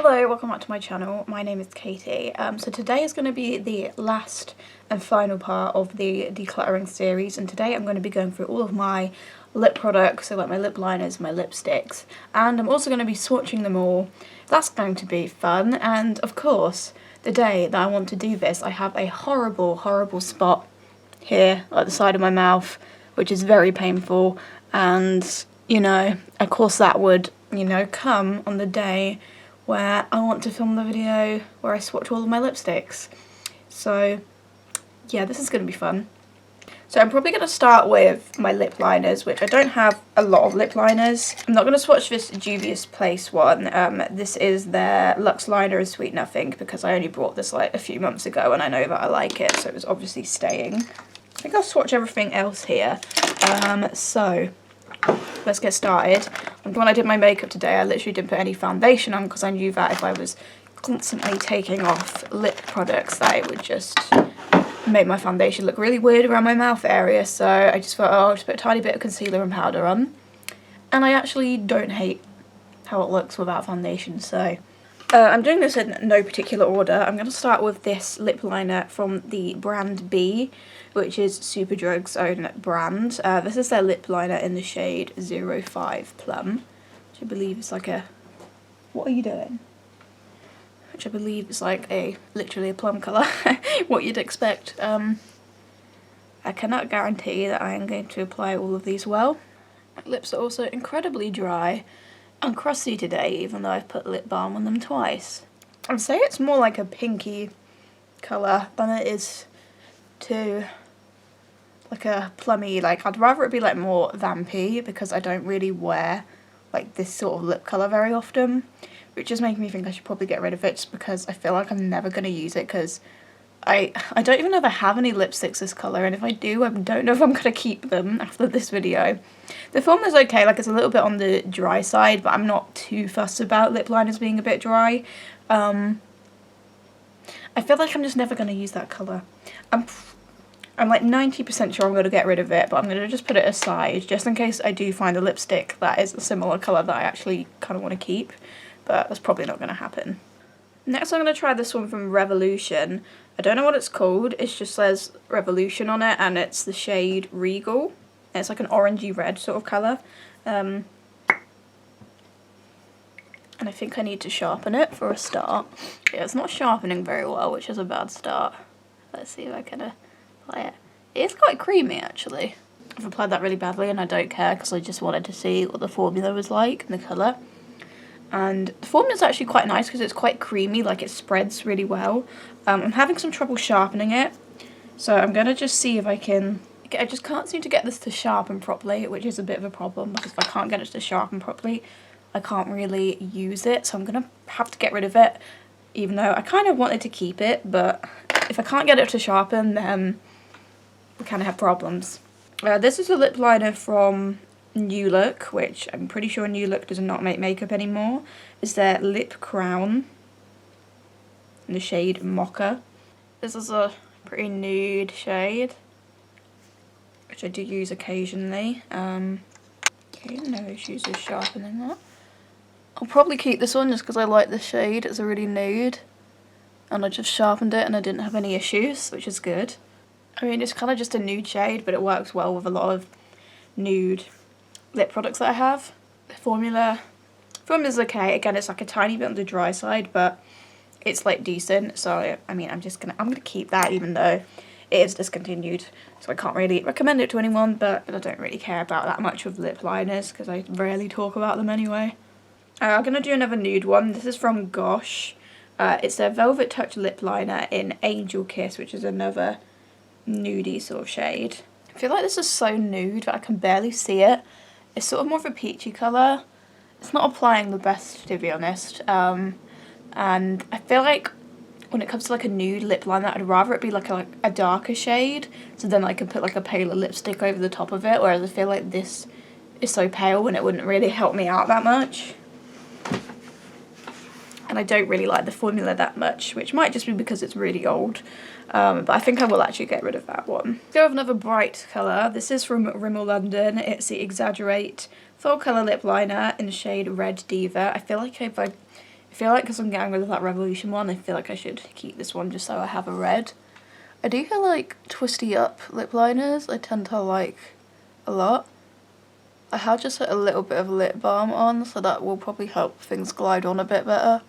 Hello, welcome back to my channel. My name is Katie. So today is going to be the last and final part of the decluttering series, and today I'm going to be going through all of my lip products, so like my lip liners, my lipsticks, and I'm also going to be swatching them all. That's going to be fun, and of course, the day that I want to do this, I have a horrible spot here at the side of my mouth, which is very painful, and, you know, of course that would, you know, come on the day where I want to film the video where I swatch all of my lipsticks. So yeah, this is going to be fun. So I'm probably going to start with my lip liners, which I don't have a lot of lip liners. I'm not going to swatch this Juvia's Place one. This is their Luxe Liner and Sweet Nothing, because I only bought this like a few months ago and I know that I like it, so it was obviously staying. I think I'll swatch everything else here. So let's get started. When I did my makeup today, I literally didn't put any foundation on because I knew that if I was constantly taking off lip products that it would just make my foundation look really weird around my mouth area. So I just thought, oh, I'll just put a tiny bit of concealer and powder on. And I actually don't hate how it looks without foundation, so I'm doing this in no particular order. I'm going to start with this lip liner from the brand B, which is Superdrug's own brand. This is their lip liner in the shade 05 Plum, which I believe is like a... What are you doing? Which I believe is like literally a plum colour, what you'd expect. I cannot guarantee that I am going to apply all of these well. My lips are also incredibly dry and crusty today, even though I've put lip balm on them twice. I'd say it's more like a pinky colour than it is to like a plummy, like I'd rather it be like more vampy, because I don't really wear like this sort of lip colour very often, which is making me think I should probably get rid of it, just because I feel like I'm never going to use it, because I don't even know if I have any lipsticks this colour, and if I do, I don't know if I'm going to keep them after this video. The formula's okay, like it's a little bit on the dry side, but I'm not too fussed about lip liners being a bit dry. I feel like I'm just never going to use that colour. I'm like 90% sure I'm going to get rid of it, but I'm going to just put it aside, just in case I do find a lipstick that is a similar colour that I actually kind of want to keep, but that's probably not going to happen. Next I'm going to try this one from Revolution. I don't know what it's called, it just says Revolution on it, and it's the shade Regal. And it's like an orangey red sort of colour. And I think I need to sharpen it for a start. Yeah, it's not sharpening very well, which is a bad start. Let's see if I can apply it. It's quite creamy actually. I've applied that really badly and I don't care, because I just wanted to see what the formula was like and the colour. And the formula is actually quite nice because it's quite creamy, like it spreads really well. I'm having some trouble sharpening it, so I'm going to just see if I can... I just can't seem to get this to sharpen properly, which is a bit of a problem, because if I can't get it to sharpen properly, I can't really use it, so I'm going to have to get rid of it, even though I kind of wanted to keep it, but if I can't get it to sharpen, then we kind of have problems. This is a lip liner from New Look, which I'm pretty sure New Look does not make makeup anymore. It's their Lip Crown in the shade Mocha. This is a pretty nude shade, which I do use occasionally. Okay, no issues with sharpening that. I'll probably keep this one just because I like the shade. It's a really nude, and I just sharpened it and I didn't have any issues, which is good. I mean, it's kind of just a nude shade, but it works well with a lot of nude lip products that I have. The formula's okay. Again, it's like a tiny bit on the dry side, but it's like decent. So I mean, I'm gonna keep that, even though it is discontinued, so I can't really recommend it to anyone, but I don't really care about that much with lip liners because I rarely talk about them anyway. I'm gonna do another nude one. This is from Gosh. It's their Velvet Touch lip liner in Angel Kiss, which is another nudie sort of shade. I feel like this is so nude that I can barely see it. It's sort of more of a peachy colour. It's not applying the best, to be honest. And I feel like when it comes to like a nude lip liner, I'd rather it be like a darker shade, so then I can put like a paler lipstick over the top of it, whereas I feel like this is so pale and it wouldn't really help me out that much. And I don't really like the formula that much, which might just be because it's really old. But I think I will actually get rid of that one. Let's go with another bright colour. This is from Rimmel London. It's the Exaggerate Full Colour Lip Liner in the shade Red Diva. I feel like if feel like because I'm getting rid of that Revolution one, I feel like I should keep this one just so I have a red. I do feel like twisty up lip liners I tend to like a lot. I have just put a little bit of lip balm on, so that will probably help things glide on a bit better.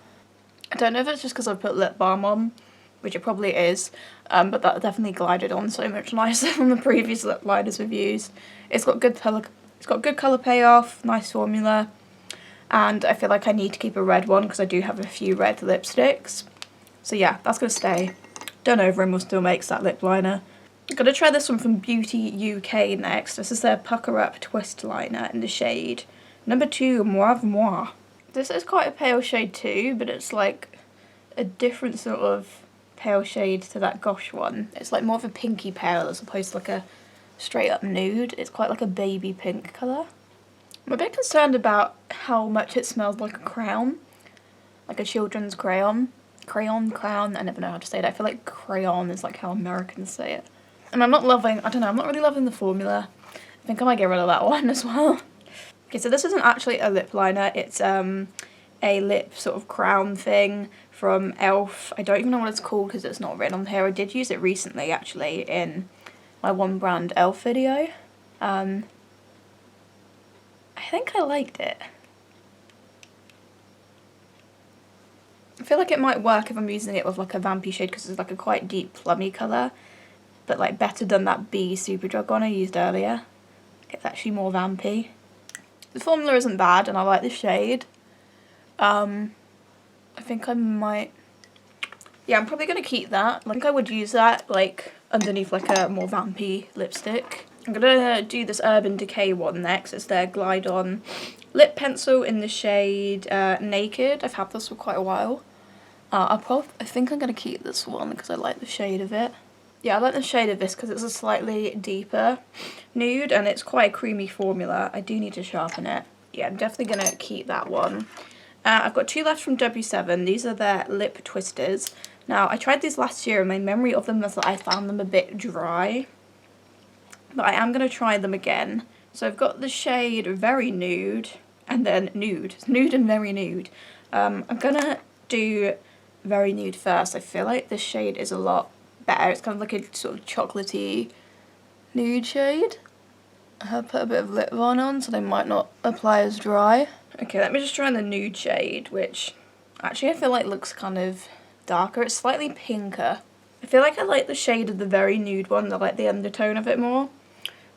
I don't know if it's just because I've put lip balm on, which it probably is, but that definitely glided on so much nicer than the previous lip liners we've used. It's got good colour payoff, nice formula, and I feel like I need to keep a red one because I do have a few red lipsticks. So yeah, that's going to stay. Don't Overham still makes that lip liner. I'm going to try this one from Beauty UK next. This is their Pucker Up Twist Liner in the shade number 2, Moire Moi. This is quite a pale shade too, but it's like a different sort of pale shade to that Gosh one. It's like more of a pinky pale as opposed to like a straight up nude. It's quite like a baby pink colour. I'm a bit concerned about how much it smells like a crayon. Like a children's crayon. Crayon, I never know how to say it. I feel like crayon is like how Americans say it. And I'm not really loving the formula. I think I might get rid of that one as well. Okay, so this isn't actually a lip liner. It's a lip sort of crown thing from e.l.f. I don't even know what it's called because it's not written on here. I did use it recently actually in my one brand e.l.f. video. I think I liked it. I feel like it might work if I'm using it with like a vampy shade because it's like a quite deep plummy colour, but like better than that B Superdrug one I used earlier. It's actually more vampy. The formula isn't bad and I like the shade. I think I might, yeah, I'm probably going to keep that. I think I would use that like underneath like a more vampy lipstick. I'm going to do this Urban Decay one next. It's their Glide On lip pencil in the shade Naked. I've had this for quite a while. I think I'm going to keep this one because I like the shade of it. Yeah, I like the shade of this because it's a slightly deeper nude and it's quite a creamy formula. I do need to sharpen it. Yeah, I'm definitely going to keep that one. I've got 2 left from W7. These are their lip twisters. Now, I tried these last year and my memory of them was that I found them a bit dry. But I am going to try them again. So I've got the shade Very Nude and then Nude. Nude and Very Nude. I'm going to do Very Nude first. I feel like this shade is a lot better. It's kind of like a sort of chocolatey nude shade. I have put a bit of lip balm on so they might not apply as dry. Okay, let me just try the nude shade, which actually I feel like looks kind of darker. It's slightly pinker. I feel like I like the shade of the Very Nude one. I like the undertone of it more.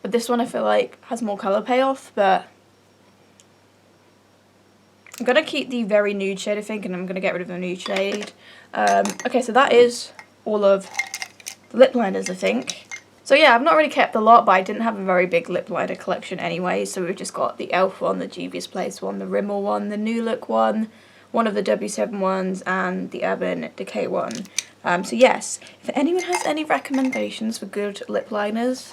But this one I feel like has more colour payoff, but I'm going to keep the Very Nude shade, I think, and I'm going to get rid of the nude shade. Okay, so that is all of the lip liners, I think. So yeah, I've not really kept a lot, but I didn't have a very big lip liner collection anyway, so we've just got the e.l.f. one, the Juvia's Place one, the Rimmel one, the New Look one of the W7 ones, and the Urban Decay one. So yes, if anyone has any recommendations for good lip liners,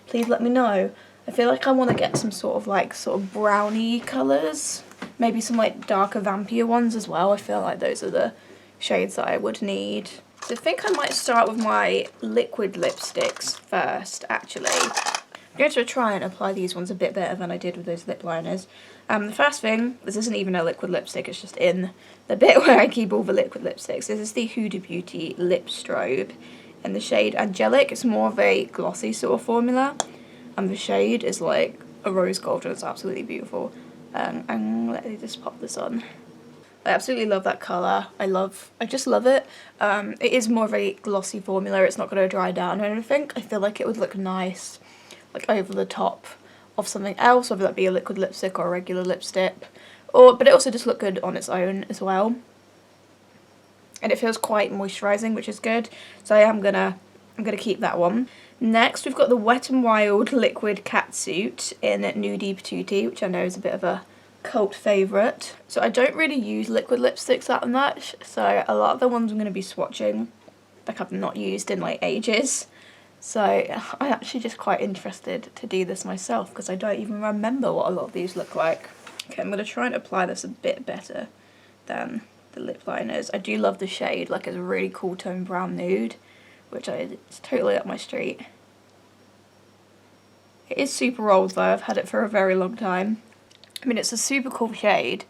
please let me know. I feel like I want to get some sort of brownie colours, maybe some like darker vampier ones as well. I feel like those are the shades that I would need. So I think I might start with my liquid lipsticks first, actually. I'm going to try and apply these ones a bit better than I did with those lip liners. The first thing, this isn't even a liquid lipstick, it's just in the bit where I keep all the liquid lipsticks. This is the Huda Beauty Lip Strobe in the shade Angelic. It's more of a glossy sort of formula, and the shade is like a rose gold and it's absolutely beautiful. And let me just pop this on. I absolutely love that colour. I just love it. It is more of a glossy formula. It's not going to dry down or anything. I feel like it would look nice, like over the top of something else, whether that be a liquid lipstick or a regular lipstick. But it also just look good on its own as well. And it feels quite moisturising, which is good. So I'm gonna keep that one. Next, we've got the Wet n Wild Liquid Catsuit in Nudie Patootie, which I know is a bit of a cult favourite. So I don't really use liquid lipsticks that much, so a lot of the ones I'm going to be swatching, like I've not used in like ages. So I'm actually just quite interested to do this myself because I don't even remember what a lot of these look like. Okay, I'm going to try and apply this a bit better than the lip liners. I do love the shade, like it's a really cool tone brown nude, which it's totally up my street. It is super old though, I've had it for a very long time. I mean, it's a super cool shade.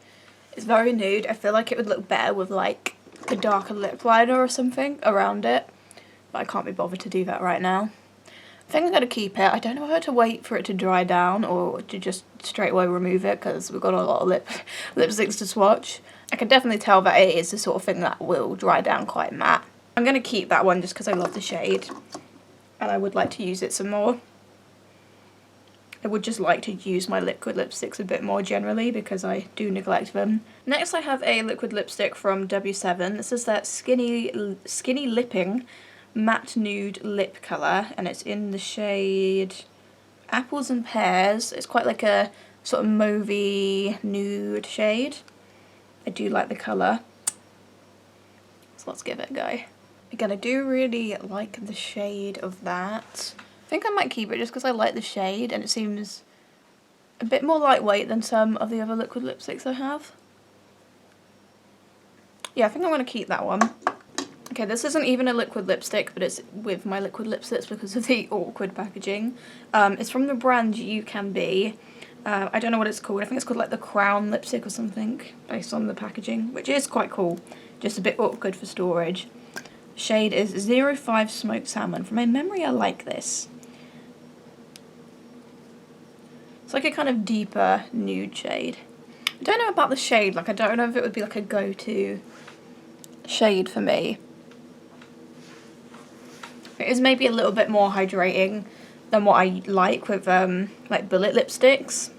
It's very nude. I feel like it would look better with like a darker lip liner or something around it, but I can't be bothered to do that right now. I think I'm going to keep it. I don't know whether to wait for it to dry down or to just straight away remove it, because we've got a lot of lipsticks to swatch. I can definitely tell that it is the sort of thing that will dry down quite matte. I'm going to keep that one just because I love the shade and I would like to use it some more. I would just like to use my liquid lipsticks a bit more generally because I do neglect them. Next I have a liquid lipstick from W7. This is that Skinny Lipping Matte Nude Lip Colour, and it's in the shade Apples and Pears. It's quite like a sort of mauvey nude shade. I do like the colour, so let's give it a go. Again, I do really like the shade of that. I think I might keep it just because I like the shade and it seems a bit more lightweight than some of the other liquid lipsticks I have. Yeah, I think I'm going to keep that one. Okay, this isn't even a liquid lipstick, but it's with my liquid lipsticks because of the awkward packaging. It's from the brand You Can Be. I don't know what it's called. I think it's called like the Crown lipstick or something, based on the packaging, which is quite cool. Just a bit awkward for storage. Shade is 05 Smoked Salmon. From my memory, I like this. It's like a kind of deeper nude shade. I don't know about the shade. Like, I don't know if it would be like a go-to shade for me. It is maybe a little bit more hydrating than what I like with like bullet lipsticks.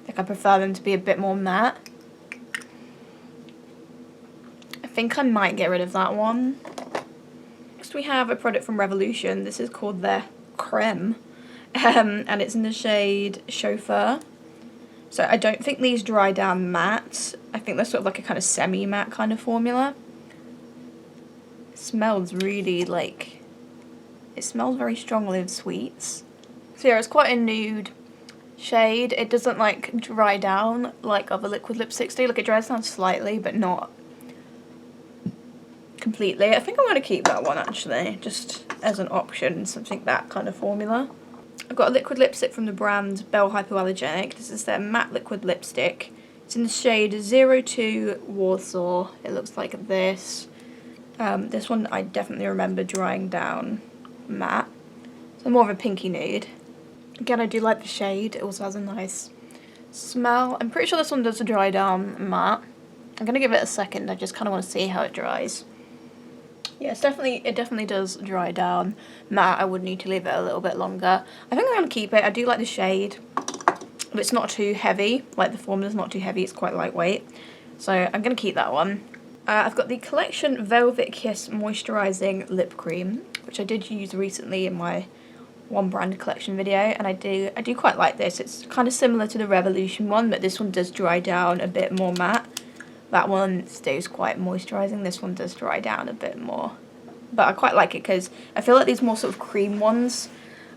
Like, I prefer them to be a bit more matte. I think I might get rid of that one. Next we have a product from Revolution. This is called their Creme. And it's in the shade Chauffeur. So I don't think these dry down matte. I think they're sort of like a kind of semi-matte kind of formula. It smells really like... It smells very strongly of sweets. So yeah, it's quite a nude shade. It doesn't like dry down like other liquid lipsticks do. Like, it dries down slightly, but not completely. I think I'm going to keep that one actually, just as an option, something that kind of formula. I've got a liquid lipstick from the brand Belle Hypoallergenic. This is their matte liquid lipstick. It's in the shade 02 Warsaw. It looks like this. This one I definitely remember drying down matte. So more of a pinky nude. Again, I do like the shade. It also has a nice smell. I'm pretty sure this one does dry down matte. I'm going to give it a second. I just kind of want to see how it dries. Yeah, it definitely does dry down matte. I would need to leave it a little bit longer. I think I'm going to keep it. I do like the shade, but it's not too heavy. Like, the formula's not too heavy. It's quite lightweight. So I'm going to keep that one. I've got the Collection Velvet Kiss Moisturising Lip Cream, which I did use recently in my one brand collection video, and I do quite like this. It's kind of similar to the Revolution one, but this one does dry down a bit more matte. That one stays quite moisturising. This one does dry down a bit more. But I quite like it because I feel like these more sort of cream ones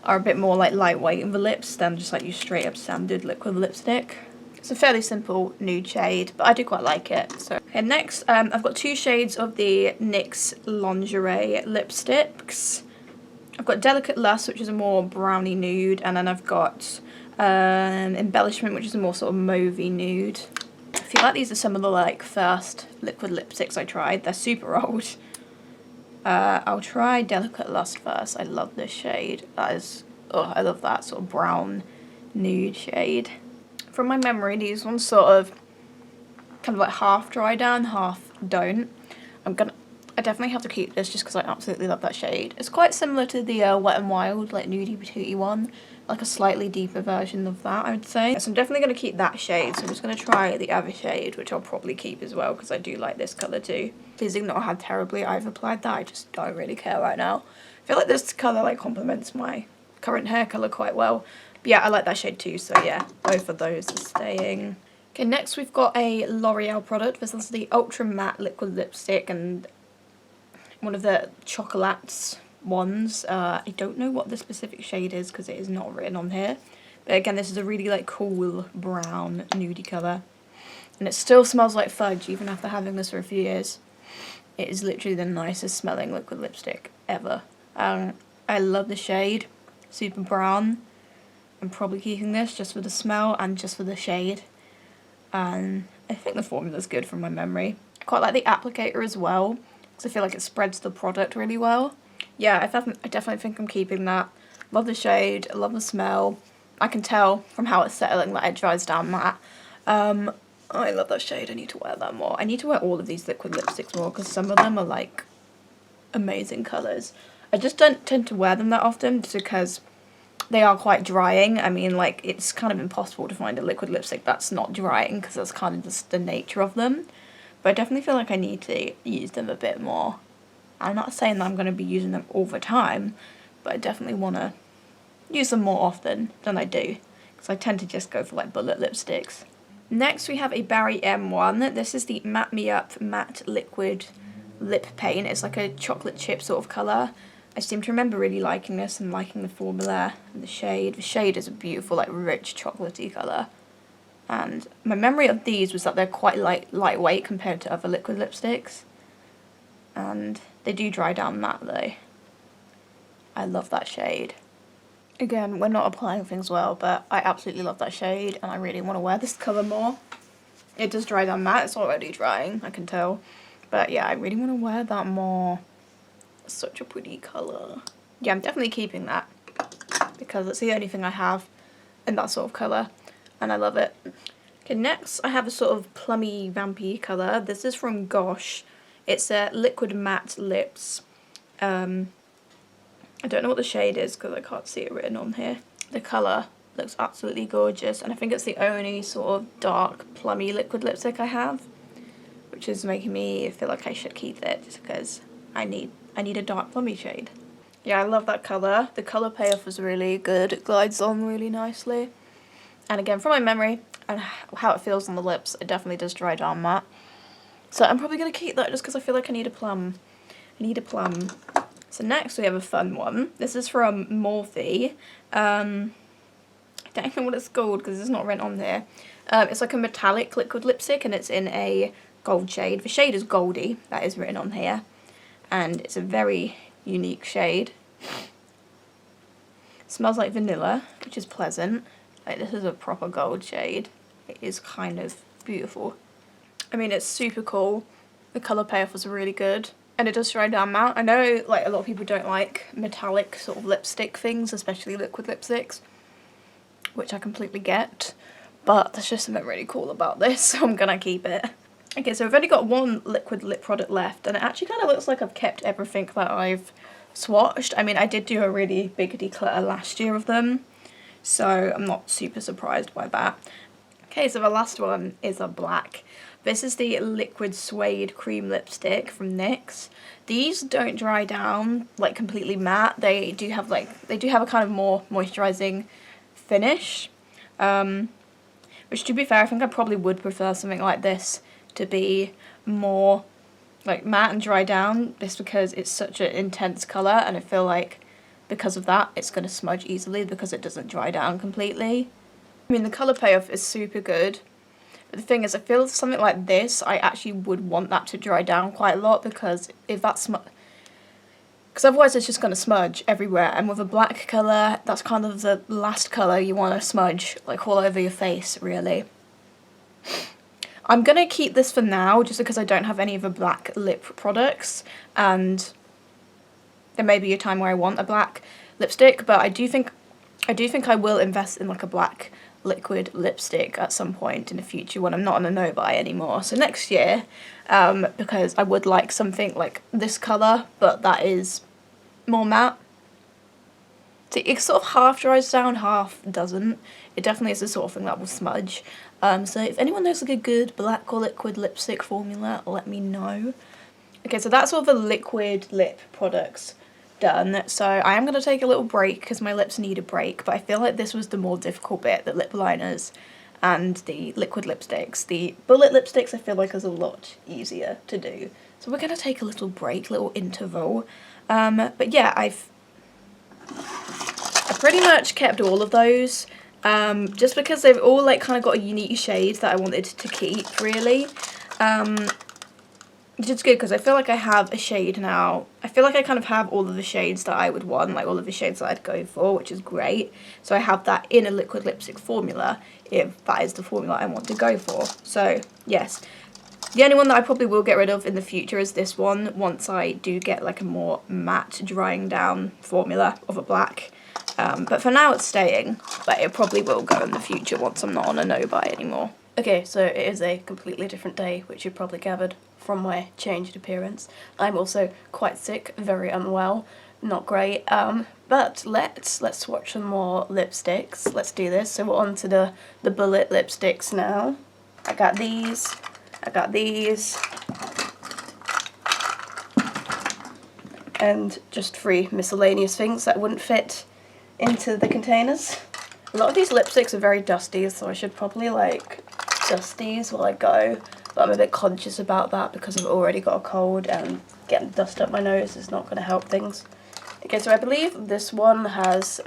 are a bit more like lightweight in the lips than just like your straight up standard liquid lipstick. It's a fairly simple nude shade, but I do quite like it. So, okay, next I've got two shades of the NYX Lingerie lipsticks. I've got Delicate Lust, which is a more browny nude, and then I've got Embellishment, which is a more sort of mauvey nude. I feel like these are some of the like first liquid lipsticks I tried. They're super old. I'll try Delicate Lust first. I love this shade. That is, oh, I love that sort of brown nude shade. From my memory, these ones sort of kind of like half dry down, half don't. I definitely have to keep this just because I absolutely love that shade. It's quite similar to the Wet n Wild, like Nudie Patootie one, like a slightly deeper version of that, I would say. So I'm definitely going to keep that shade, so I'm just going to try the other shade, which I'll probably keep as well because I do like this colour too. Please ignore how terribly I've applied that, I just don't really care right now. I feel like this colour like complements my current hair colour quite well. But yeah, I like that shade too, so yeah, both of those are staying. Okay, next we've got a L'Oreal product. This is the Ultra Matte Liquid Lipstick, and one of the Chocolates ones. I don't know what the specific shade is because it is not written on here. But again, this is a really like cool brown nudie colour. And it still smells like fudge even after having this for a few years. It is literally the nicest smelling liquid lipstick ever. I love the shade. Super brown. I'm probably keeping this just for the smell and just for the shade. I I think the formula's good from my memory. I quite like the applicator as well, because I feel like it spreads the product really well. Yeah, I definitely think I'm keeping that. Love the shade, I love the smell. I can tell from how it's settling that it dries down matte. I love that shade, I need to wear that more. I need to wear all of these liquid lipsticks more, because some of them are like amazing colours. I just don't tend to wear them that often, just because they are quite drying. I mean, like, it's kind of impossible to find a liquid lipstick that's not drying, because that's kind of just the nature of them. But I definitely feel like I need to use them a bit more. I'm not saying that I'm going to be using them all the time, but I definitely want to use them more often than I do, because I tend to just go for like bullet lipsticks. Next we have a Barry M one. This is the Matte Me Up Matte Liquid Lip Paint. It's like a chocolate chip sort of colour. I seem to remember really liking this and liking the formula and the shade. The shade is a beautiful, like, rich chocolatey colour. And my memory of these was that they're quite lightweight compared to other liquid lipsticks. And they do dry down matte though. I love that shade. Again, we're not applying things well, but I absolutely love that shade and I really want to wear this colour more. It does dry down matte, it's already drying, I can tell. But yeah, I really want to wear that more. It's such a pretty colour. Yeah, I'm definitely keeping that because it's the only thing I have in that sort of colour and I love it. Okay, next I have a sort of plummy, vampy colour. This is from Gosh. It's a liquid matte lips. I don't know what the shade is because I can't see it written on here. The colour looks absolutely gorgeous and I think it's the only sort of dark, plummy liquid lipstick I have, which is making me feel like I should keep it just because I need a dark plummy shade. Yeah, I love that colour. The colour payoff is really good. It glides on really nicely. And again, from my memory and how it feels on the lips, it definitely does dry down matte. So I'm probably going to keep that just because I feel like I need a plum. So next we have a fun one. This is from Morphe. I don't know what it's called because it's not written on there. It's like a metallic liquid lipstick and it's in a gold shade. The shade is Goldie, that is written on here. And it's a very unique shade. It smells like vanilla, which is pleasant. Like, this is a proper gold shade. It is kind of beautiful. I mean, it's super cool. The colour payoff was really good. And it does dry down matte. I know like a lot of people don't like metallic sort of lipstick things, especially liquid lipsticks, which I completely get. But there's just something really cool about this, so I'm gonna keep it. Okay, so I've only got one liquid lip product left, and it actually kind of looks like I've kept everything that I've swatched. I mean, I did do a really big declutter last year of them, so I'm not super surprised by that. Okay, so the last one is a black. This is the Liquid Suede Cream Lipstick from NYX. These don't dry down like completely matte. They do have a kind of more moisturizing finish. Which, to be fair, I think I probably would prefer something like this to be more like matte and dry down, just because it's such an intense colour and I feel like because of that it's going to smudge easily because it doesn't dry down completely. I mean, the colour payoff is super good. But the thing is, I feel something like this, I actually would want that to dry down quite a lot because if that's because otherwise it's just going to smudge everywhere, and with a black colour, that's kind of the last colour you want to smudge like all over your face, really. I'm going to keep this for now just because I don't have any of the black lip products, and there may be a time where I want a black lipstick, but I do think I will invest in like a black liquid lipstick at some point in the future when I'm not on a no-buy anymore. So next year, because I would like something like this colour, but that is more matte. So it sort of half dries down, half doesn't. It definitely is the sort of thing that will smudge. So if anyone knows like a good black or liquid lipstick formula, let me know. Okay, so that's all the liquid lip products done. So I am going to take a little break because my lips need a break, but I feel like this was the more difficult bit, the lip liners and the liquid lipsticks. The bullet lipsticks I feel like is a lot easier to do. So we're going to take a little break, little interval. But yeah, I pretty much kept all of those, just because they've all like kind of got a unique shade that I wanted to keep, really. which is good because I feel like I have a shade now. I feel like I kind of have all of the shades that I would want, like all of the shades that I'd go for, which is great. So I have that in a liquid lipstick formula if that is the formula I want to go for. So yes, the only one that I probably will get rid of in the future is this one once I do get like a more matte drying down formula of a black. But for now it's staying, but it probably will go in the future once I'm not on a no-buy anymore. Okay, so it is a completely different day, which you've probably gathered from my changed appearance. I'm also quite sick, very unwell, not great. But let's swatch some more lipsticks. Let's do this. So we're on to the bullet lipsticks now. I got these, and just 3 miscellaneous things that wouldn't fit into the containers. A lot of these lipsticks are very dusty, so I should probably like dust these while I go, but I'm a bit conscious about that because I've already got a cold and getting dust up my nose is not going to help things. Okay, so I believe this one has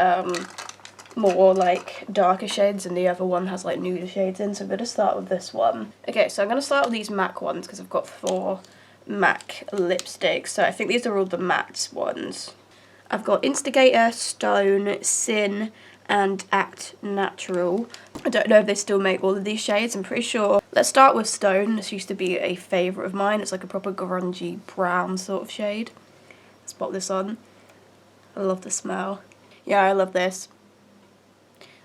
more like darker shades and the other one has like nude shades in, so I'm going to start with this one. Okay, so I'm going to start with these MAC ones because I've got 4 MAC lipsticks, so I think these are all the matte ones. I've got Instigator, Stone, Sin, and Act Natural. I don't know if they still make all of these shades, I'm pretty sure. Let's start with Stone. This used to be a favourite of mine. It's like a proper grungy brown sort of shade. Let's pop this on. I love the smell. Yeah, I love this.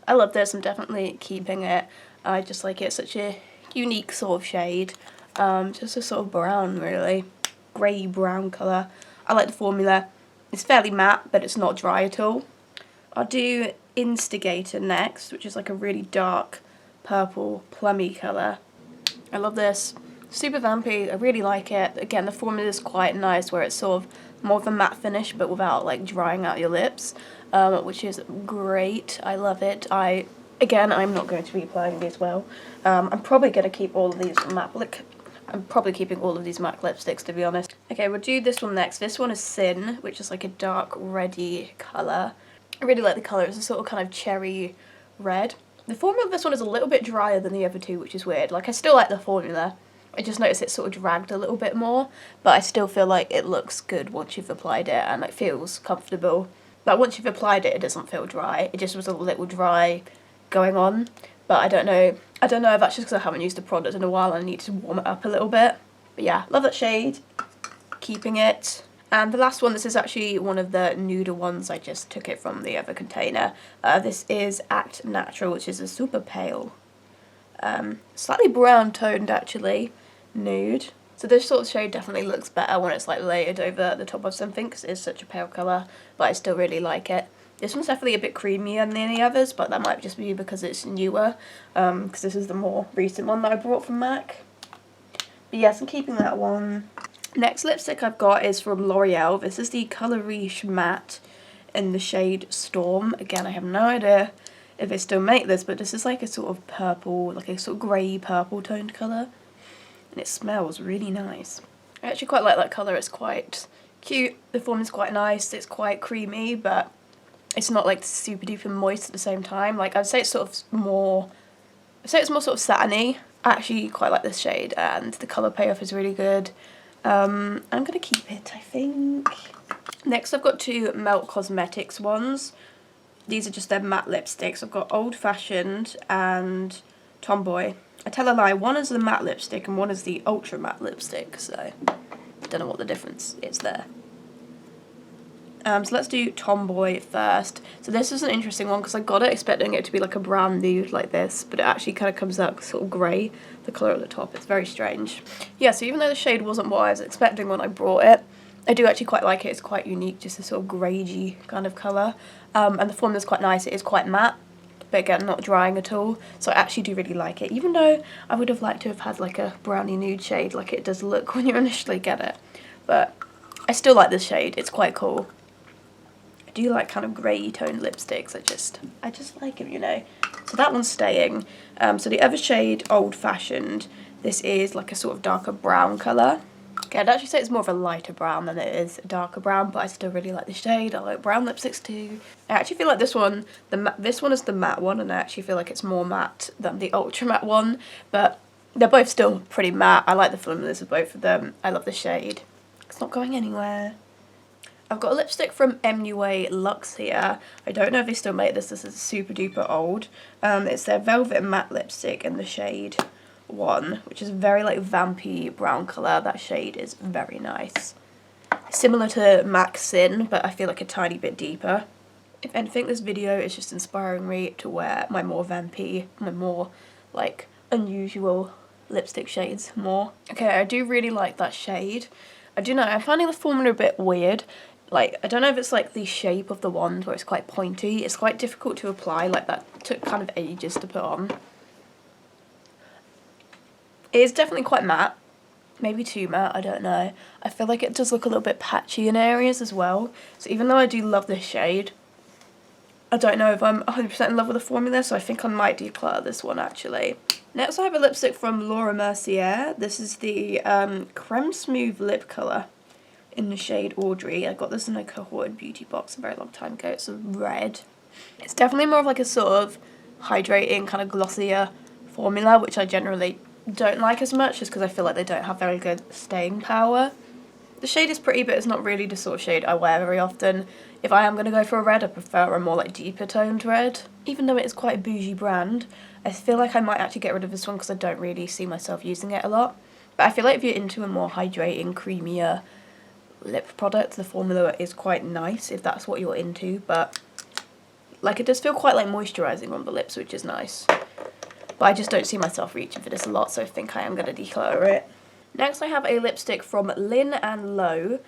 I love this, I'm definitely keeping it. I just like it, such a unique sort of shade. Just a sort of brown really. Grey brown colour. I like the formula. It's fairly matte, but it's not dry at all. I'll do Instigator next, which is like a really dark purple plummy colour. I love this. Super vampy, I really like it. Again, the formula is quite nice where it's sort of more of a matte finish but without like drying out your lips, which is great. I love it. Again, I'm not going to be applying these well. I'm probably going to keep all of these matte I'm probably keeping all of these MAC lipsticks, to be honest. Okay, we'll do this one next. This one is Sin, which is like a dark reddy colour. I really like the colour. It's a sort of kind of cherry red. The formula of this one is a little bit drier than the other two, which is weird. Like, I still like the formula. I just noticed it sort of dragged a little bit more, but I still feel like it looks good once you've applied it and it feels comfortable. Like, once you've applied it, it doesn't feel dry. It just was a little dry going on. But I don't know if that's just because I haven't used the product in a while and I need to warm it up a little bit. But yeah, love that shade. Keeping it. And the last one, this is actually one of the nuder ones. I just took it from the other container. This is Act Natural, which is a super pale, slightly brown toned actually, nude. So this sort of shade definitely looks better when it's like layered over the top of something because it is such a pale colour, but I still really like it. This one's definitely a bit creamier than the others, but that might just be because it's newer, because this is the more recent one that I brought from MAC. But yes, I'm keeping that one. Next lipstick I've got is from L'Oreal. This is the Colour Riche Matte in the shade Storm. Again, I have no idea if they still make this, but this is like a sort of purple, like a sort of grey purple toned colour. And it smells really nice. I actually quite like that colour. It's quite cute. The form is quite nice. It's quite creamy, but it's not like super duper moist at the same time. Like, I'd say it's more sort of satiny. I actually quite like this shade and the colour payoff is really good. I'm going to keep it, I think. Next I've got 2 Melt Cosmetics ones. These are just their matte lipsticks. I've got Old Fashioned and Tomboy. I tell a lie, one is the matte lipstick and one is the ultra matte lipstick, so I don't know what the difference is there. So let's do Tomboy first. So this is an interesting one because I got it expecting it to be like a brown nude like this, but it actually kind of comes out sort of grey, the colour at the top. It's very strange. Yeah, so even though the shade wasn't what I was expecting when I brought it, I do actually quite like it. It's quite unique, just a sort of grey-y kind of colour. And the formula's quite nice. It is quite matte, but again, not drying at all. So I actually do really like it, even though I would have liked to have had like a brownie nude shade like it does look when you initially get it. But I still like this shade. It's quite cool. I do like kind of grey toned lipsticks. I just like them, you know. So that one's staying. So the other shade, Old Fashioned, this is like a sort of darker brown colour. Okay, I'd actually say it's more of a lighter brown than it is a darker brown, but I still really like the shade. I like brown lipsticks too. I actually feel like this one, this one is the matte one, and I actually feel like it's more matte than the ultra matte one. But They're both still pretty matte. I like the formulas of both of them. I love the shade. It's not going anywhere. I've got a lipstick from MUA Luxe here. I don't know if they still make this. This is super duper old. It's their Velvet Matte lipstick in the shade 1, which is very like vampy brown colour. That shade is very nice. Similar to MAC Sin, but I feel like a tiny bit deeper. If anything, this video is just inspiring me to wear my more vampy, my more like unusual lipstick shades more. Okay, I do really like that shade. I do know, I'm finding the formula a bit weird. Like, I don't know if it's like the shape of the wand where it's quite pointy. It's quite difficult to apply, like that took kind of ages to put on. It is definitely quite matte. Maybe too matte, I don't know. I feel like it does look a little bit patchy in areas as well. So even though I do love this shade, I don't know if I'm 100% in love with the formula, so I think I might declutter this one actually. Next I have a lipstick from Laura Mercier. This is the Creme Smooth Lip Colour in the shade Audrey. I got this in a Cohorted beauty box a very long time ago. It's a red. It's definitely more of like a sort of hydrating, kind of glossier formula, which I generally don't like as much just because I feel like they don't have very good staying power. The shade is pretty, but it's not really the sort of shade I wear very often. If I am going to go for a red, I prefer a more like deeper toned red. Even though it is quite a bougie brand, I feel like I might actually get rid of this one because I don't really see myself using it a lot. But I feel like if you're into a more hydrating, creamier lip product, the formula is quite nice if that's what you're into, but like it does feel quite like moisturising on the lips, which is nice. But I just don't see myself reaching for this a lot, so I think I am going to declutter it. Next I have a lipstick from Lin and Lo,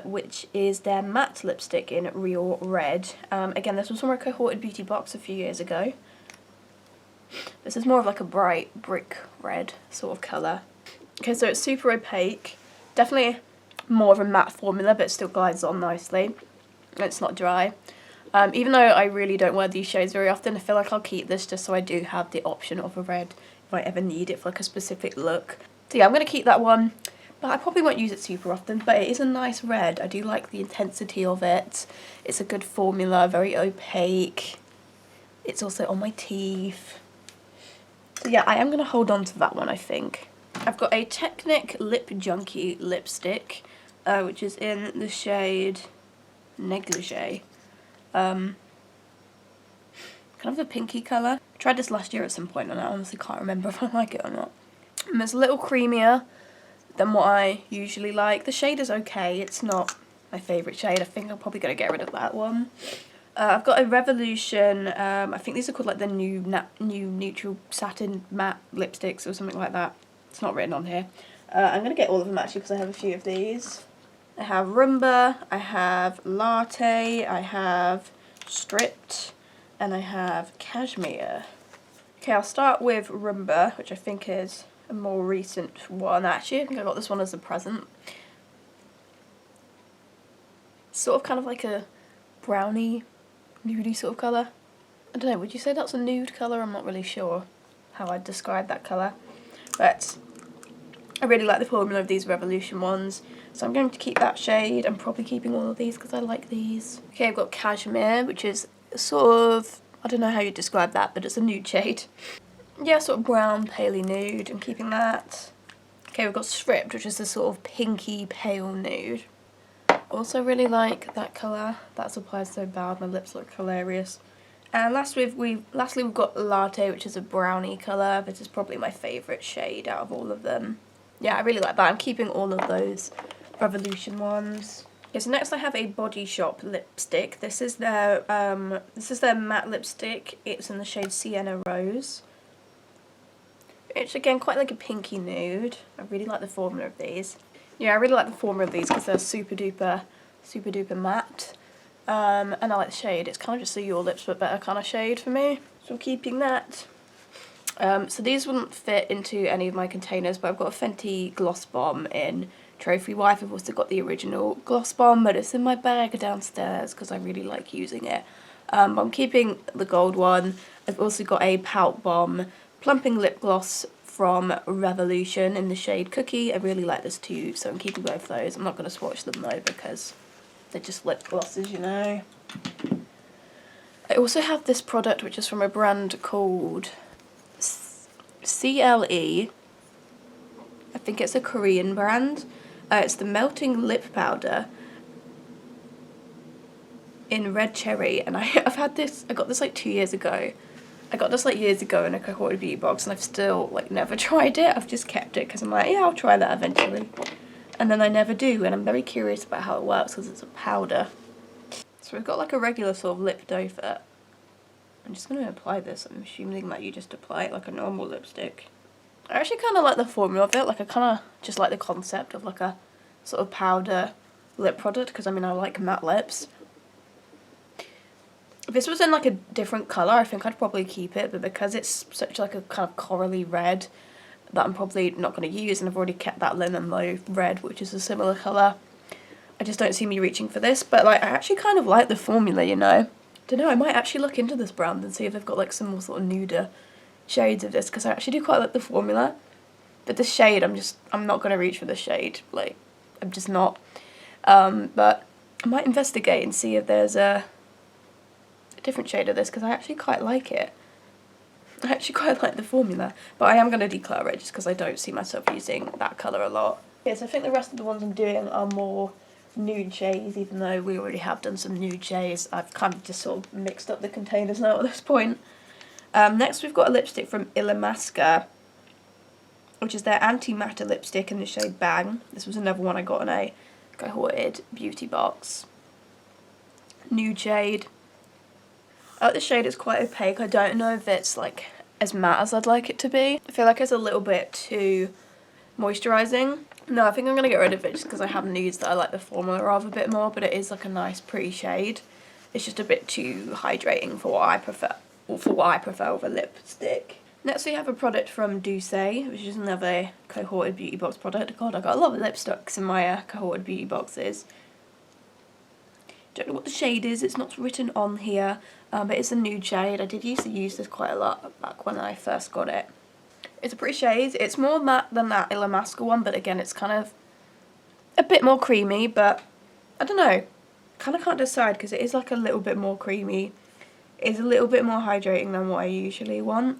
which is their matte lipstick in Real Red. Again, this was from a Cohorted beauty box a few years ago. This is more of like a bright brick red sort of colour. Okay, so it's super opaque. Definitely more of a matte formula, but it still glides on nicely. It's not dry. Even though I really don't wear these shades very often, I feel like I'll keep this just so I do have the option of a red if I ever need it for like a specific look. So yeah, I'm going to keep that one, but I probably won't use it super often, but it is a nice red. I do like the intensity of it. It's a good formula, very opaque. It's also on my teeth. So yeah, I am going to hold on to that one, I think. I've got a Technic Lip Junkie lipstick, which is in the shade Negligee. Kind of a pinky colour. I tried this last year at some point and I honestly can't remember if I like it or not. And it's a little creamier than what I usually like. The shade is okay, it's not my favourite shade. I think I'm probably going to get rid of that one. I've got a Revolution, I think these are called like the new neutral satin matte lipsticks or something like that. It's not written on here. I'm going to get all of them actually because I have a few of these. I have Rumba, I have Latte, I have Stripped, and I have Cashmere. Okay, I'll start with Rumba, which I think is a more recent one actually. I think I got this one as a present. Sort of kind of like a brownie, nudie sort of colour. I don't know, would you say that's a nude colour? I'm not really sure how I'd describe that colour. But I really like the formula of these Revolution ones. So I'm going to keep that shade. I'm probably keeping all of these because I like these. Okay, I've got Cashmere, which is sort of, I don't know how you describe that, but it's a nude shade. Yeah, sort of brown, paley nude. I'm keeping that. Okay, we've got Stripped, which is a sort of pinky, pale nude. Also really like that colour. That's applied so bad, my lips look hilarious. And lastly we've got Latte, which is a brownie colour. This is probably my favourite shade out of all of them. Yeah, I really like that. I'm keeping all of those Revolution ones. Okay, so next I have a Body Shop lipstick. This is their matte lipstick. It's in the shade Sienna Rose. It's again quite like a pinky nude. I really like the formula of these. Yeah, I really like the formula of these because they're super duper matte. And I like the shade. It's kind of just a Your Lips but better kind of shade for me. So I'm keeping that. So these wouldn't fit into any of my containers, but I've got a Fenty Gloss Bomb in Trophy Wife. I've also got the original Gloss Bomb, but it's in my bag downstairs because I really like using it. But I'm keeping the gold one. I've also got a Pout Bomb Plumping Lip Gloss from Revolution in the shade Cookie. I really like this too, so I'm keeping both those. I'm not going to swatch them though because they're just lip glosses, you know. I also have this product which is from a brand called CLE, think it's a Korean brand. It's the Melting Lip Powder in Red Cherry, and I've had this, I got this like 2 years ago. I got this like years ago in a cohorted beauty box, and I've still like never tried it. I've just kept it because I'm like, yeah, I'll try that eventually. And then I never do, and I'm very curious about how it works because it's a powder. So we've got like a regular sort of lip dough for it. I'm just going to apply this. I'm assuming that you just apply it like a normal lipstick. I actually kind of like the formula of it. Like I kind of just like the concept of like a sort of powder lip product, because I mean I like matte lips. If this was in like a different colour, I think I'd probably keep it, but because it's such like a kind of corally red that I'm probably not going to use, and I've already kept that lemon mauve red, which is a similar colour, I just don't see me reaching for this. But like I actually kind of like the formula, you know. Don't know, I might actually look into this brand and see if they've got like some more sort of nuder shades of this, because I actually do quite like the formula. But this shade, I'm not going to reach for this shade, like I'm just not. But I might investigate and see if there's a different shade of this, because I actually quite like it. I actually quite like the formula, but I am going to declutter it just because I don't see myself using that colour a lot. Okay, so I think the rest of the ones I'm doing are more nude shades, even though we already have done some nude shades. I've kind of just sort of mixed up the containers now at this point. Next we've got a lipstick from Illamasqua, which is their anti-matter lipstick in the shade Bang. This was another one I got in a cohorted beauty box. Nude shade. I like the shade, it's quite opaque. I don't know if it's like as matte as I'd like it to be. I feel like it's a little bit too moisturising. No, I think I'm going to get rid of it just because I have nudes that I like the formula of a bit more, but it is like a nice pretty shade. It's just a bit too hydrating for what I prefer, or for what I prefer with a lipstick. Next we have a product from Douce, which is another cohorted beauty box product. God, I got a lot of lipsticks in my cohorted beauty boxes. Don't know what the shade is, it's not written on here, but it's a nude shade. I did used to use this quite a lot back when I first got it. It's a pretty shade. It's more matte than that Illamasqua one, but again it's kind of a bit more creamy, but I don't know. Kind of can't decide because it is like a little bit more creamy. It's a little bit more hydrating than what I usually want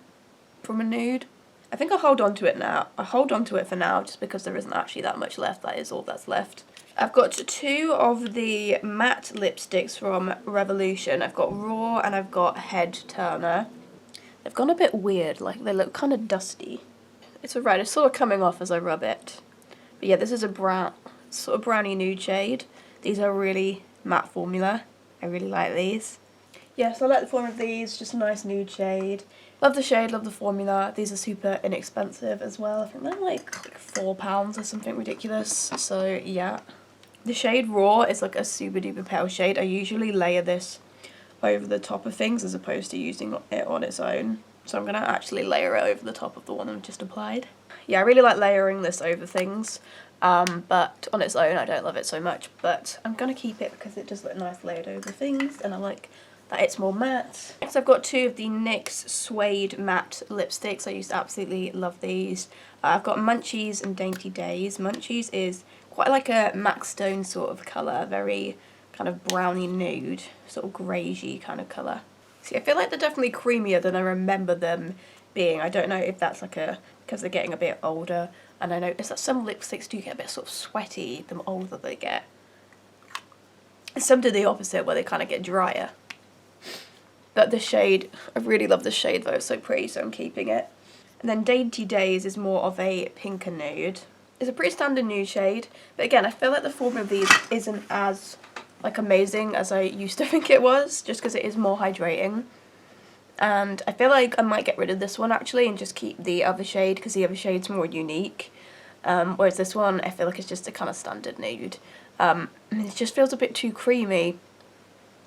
from a nude. I think I'll hold on to it now. I'll hold on to it for now just because there isn't actually that much left. That is all that's left. I've got two of the matte lipsticks from Revolution. I've got Raw and I've got Head Turner. They've gone a bit weird, like they look kind of dusty. It's alright, it's sort of coming off as I rub it. But yeah, this is a brown, sort of browny nude shade. These are really matte formula. I really like these. Yeah, so I like the form of these, just a nice nude shade. Love the shade, love the formula. These are super inexpensive as well. I think they're like £4 or something ridiculous. So yeah. The shade Raw is like a super duper pale shade. I usually layer this over the top of things as opposed to using it on its own. So I'm going to actually layer it over the top of the one I've just applied. Yeah, I really like layering this over things, but on its own I don't love it so much. But I'm going to keep it because it does look nice layered over things, and I like that it's more matte. Next I've got two of the NYX Suede Matte Lipsticks. I used to absolutely love these. I've got Munchies and Dainty Days. Munchies is quite like a Mac Stone sort of colour, very kind of browny nude, sort of greyish kind of colour. See, I feel like they're definitely creamier than I remember them being. I don't know if that's like because they're getting a bit older, and I notice that some lipsticks do get a bit sort of sweaty the older they get. Some do the opposite, where they kind of get drier. But the shade, I really love the shade though, it's so pretty, so I'm keeping it. And then Dainty Days is more of a pinker nude. It's a pretty standard nude shade, but again, I feel like the formula of these isn't as like amazing as I used to think it was, just because it is more hydrating. And I feel like I might get rid of this one actually and just keep the other shade, because the other shade's more unique. Whereas this one, I feel like it's just a kind of standard nude. It just feels a bit too creamy.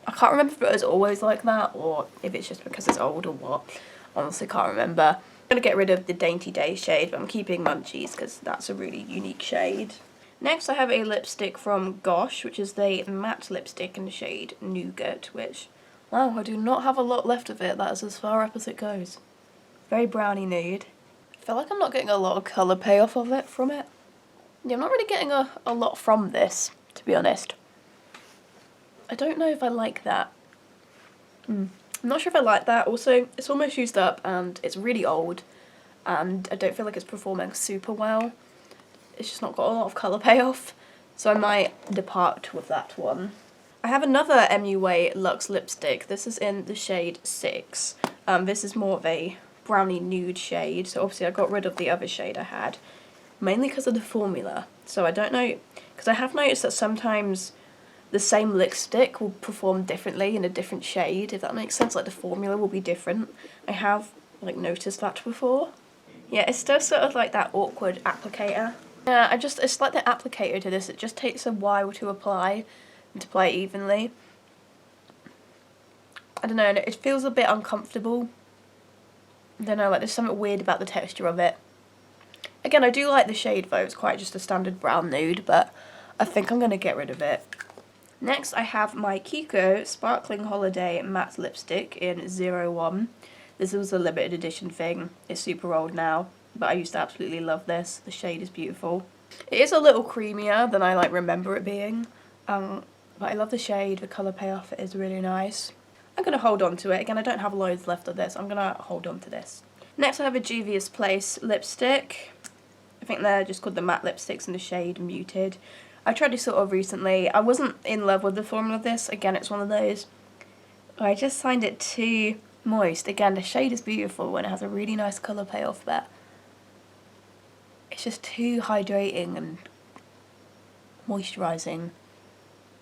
I can't remember if it was always like that or if it's just because it's old or what. Honestly, can't remember. I'm going to get rid of the Dainty Day shade, but I'm keeping Munchies because that's a really unique shade. Next I have a lipstick from Gosh, which is the matte lipstick in the shade Nougat, which, wow, I do not have a lot left of it. That is as far up as it goes. Very browny nude. I feel like I'm not getting a lot of colour payoff from it. Yeah, I'm not really getting a lot from this, to be honest. I don't know if I like that. I'm not sure if I like that. Also, it's almost used up and it's really old, and I don't feel like it's performing super well. it's just not got a lot of colour payoff, so I might depart with that one. I have another MUA Luxe lipstick. This is in the shade 6. This is more of a brownie nude shade, so obviously I got rid of the other shade I had, mainly because of the formula. So I don't know, because I have noticed that sometimes the same lipstick will perform differently in a different shade, if that makes sense, like the formula will be different. I have like noticed that before. Yeah, it's still sort of like that awkward applicator. Yeah, it's like the applicator to this, it just takes a while to apply and to apply evenly. I don't know, and it feels a bit uncomfortable. I don't know, like there's something weird about the texture of it. Again, I do like the shade though, it's quite just a standard brown nude, but I think I'm going to get rid of it. Next I have my Kiko Sparkling Holiday Matte Lipstick in 01. This was a limited edition thing, it's super old now, but I used to absolutely love this. The shade is beautiful. It is a little creamier than I like remember it being, but I love the shade, the colour payoff it is really nice. I'm going to hold on to it. Again, I don't have loads left of this. I'm going to hold on to this. Next I have a Juvia's Place lipstick. I think they're just called the matte lipsticks in the shade Muted. I tried this sort of recently. I wasn't in love with the formula of this. Again, it's one of those, I just find it too moist. Again, the shade is beautiful and it has a really nice colour payoff, but it's just too hydrating and moisturising.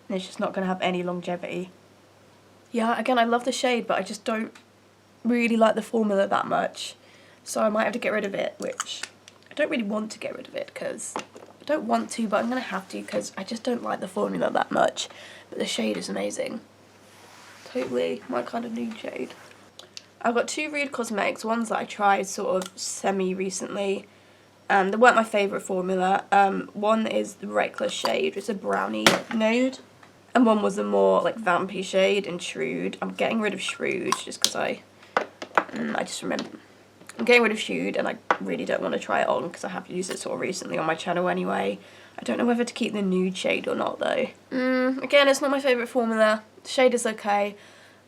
And it's just not going to have any longevity. Yeah, again, I love the shade, but I just don't really like the formula that much. So I might have to get rid of it, which I don't really want to get rid of it because I don't want to, but I'm going to have to because I just don't like the formula that much. But the shade is amazing. Totally my kind of nude shade. I've got two Rude Cosmetics, ones that I tried sort of semi-recently. They weren't my favourite formula. One is the Reckless shade, it's a brownie nude. And one was a more like vampy shade in Shrewd. I'm getting rid of Shrewd just because I just remember. I'm getting rid of Shrewd and I really don't want to try it on because I have used it sort of recently on my channel anyway. I don't know whether to keep the nude shade or not though. Again, it's not my favourite formula. The shade is okay.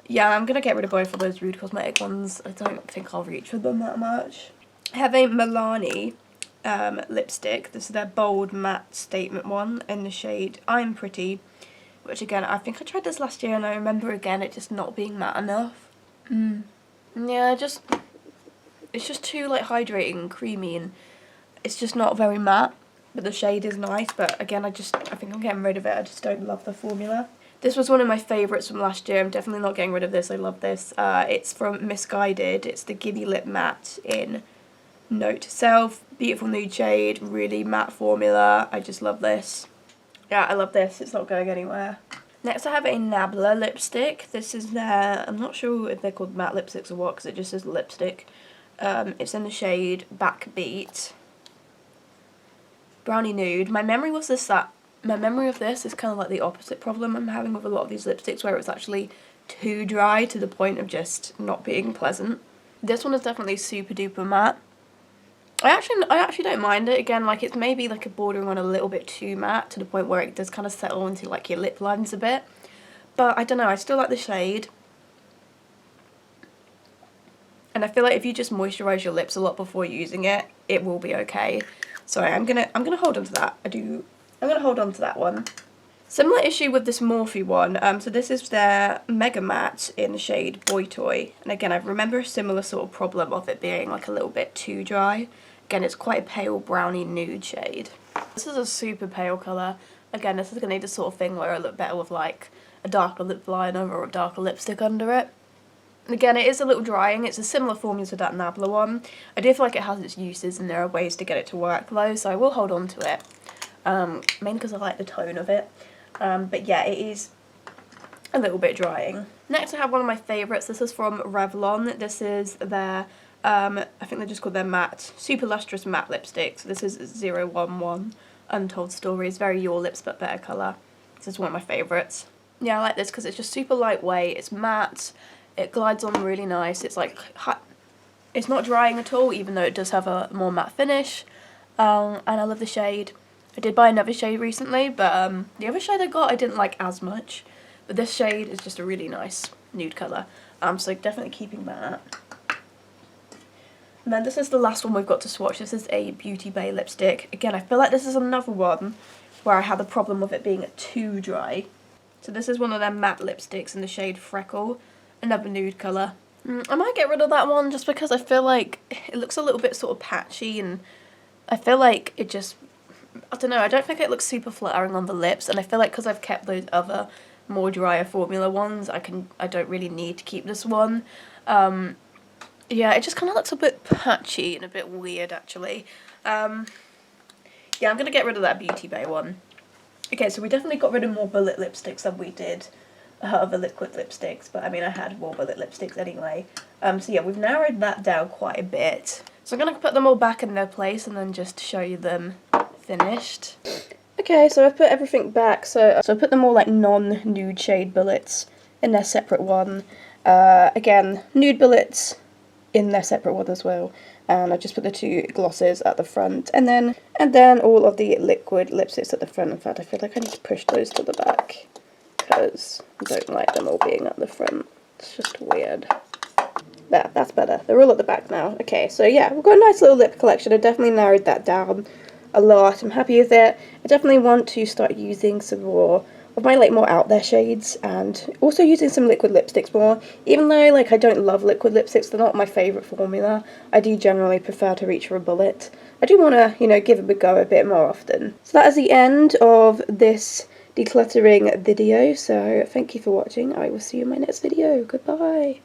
Yeah, I'm going to get rid of both of those Rude Cosmetic ones. I don't think I'll reach for them that much. I have a Milani lipstick. This is their bold matte statement one in the shade I'm Pretty. Which again, I think I tried this last year and I remember again it just not being matte enough. Yeah, it's just too like hydrating and creamy and it's just not very matte. But the shade is nice, but again I think I'm getting rid of it. I just don't love the formula. This was one of my favourites from last year. I'm definitely not getting rid of this. I love this. It's from Misguided. It's the Giddy Lip Matte in Note to Self. Beautiful nude shade, really matte formula. I just love this. Yeah, I love this. It's not going anywhere. Next I have a Nabla lipstick. This is their, I'm not sure if they're called matte lipsticks or what because it just says lipstick. It's in the shade Backbeat. Brownie Nude. My memory of this is kind of like the opposite problem I'm having with a lot of these lipsticks where it's actually too dry to the point of just not being pleasant. This one is definitely super duper matte. I actually don't mind it. Again, like it's maybe like a bordering on a little bit too matte to the point where it does kind of settle into like your lip lines a bit. But I don't know, I still like the shade. And I feel like if you just moisturise your lips a lot before using it, it will be okay. So I'm gonna hold on to that. I'm gonna hold on to that one. Similar issue with this Morphe one. So this is their Mega Matte in the shade Boy Toy. And again, I remember a similar sort of problem of it being like a little bit too dry. Again, it's quite a pale brownie nude shade. This is a super pale colour. Again, this is going to need the sort of thing where I look better with like a darker lip liner or a darker lipstick under it. And again, it is a little drying. It's a similar formula to that Nabla one. I do feel like it has its uses and there are ways to get it to work though, so I will hold on to it. Mainly because I like the tone of it. But yeah, it is a little bit drying. Next I have one of my favourites. This is from Revlon. This is their, I think they're just called their matte, super lustrous matte lipsticks. This is 011 Untold Stories. Very Your Lips but better colour. This is one of my favourites. Yeah, I like this because it's just super lightweight. It's matte. It glides on really nice. It's like, it's not drying at all even though it does have a more matte finish. And I love the shade. I did buy another shade recently, but the other shade I got I didn't like as much. But this shade is just a really nice nude colour. So definitely keeping that. And then this is the last one we've got to swatch. This is a Beauty Bay lipstick. Again, I feel like this is another one where I had the problem with it being too dry. So this is one of their matte lipsticks in the shade Freckle, another nude colour. I might get rid of that one just because I feel like it looks a little bit sort of patchy, and I feel like it just, I don't know, I don't think it looks super flattering on the lips, and I feel like because I've kept those other more drier formula ones, I don't really need to keep this one. Yeah, it just kind of looks a bit patchy and a bit weird actually. Yeah, I'm going to get rid of that Beauty Bay one. Okay, so we definitely got rid of more bullet lipsticks than we did other liquid lipsticks, but I mean I had more bullet lipsticks anyway. So yeah, we've narrowed that down quite a bit. So I'm going to put them all back in their place and then just show you them finished. Okay, so I've put everything back, so I put them all like non-nude shade bullets in their separate one. Again, nude bullets in their separate one as well. And I just put the two glosses at the front, and then all of the liquid lipsticks at the front. In fact, I feel like I need to push those to the back because I don't like them all being at the front. It's just weird. There, that's better. They're all at the back now. Okay, so yeah, we've got a nice little lip collection. I definitely narrowed that down a lot. I'm happy with it. I definitely want to start using some more of my like more out there shades, and also using some liquid lipsticks more. Even though like I don't love liquid lipsticks, they're not my favourite formula, I do generally prefer to reach for a bullet. I do want to, you know, give them a go a bit more often. So that is the end of this decluttering video, so thank you for watching. I will see you in my next video. Goodbye.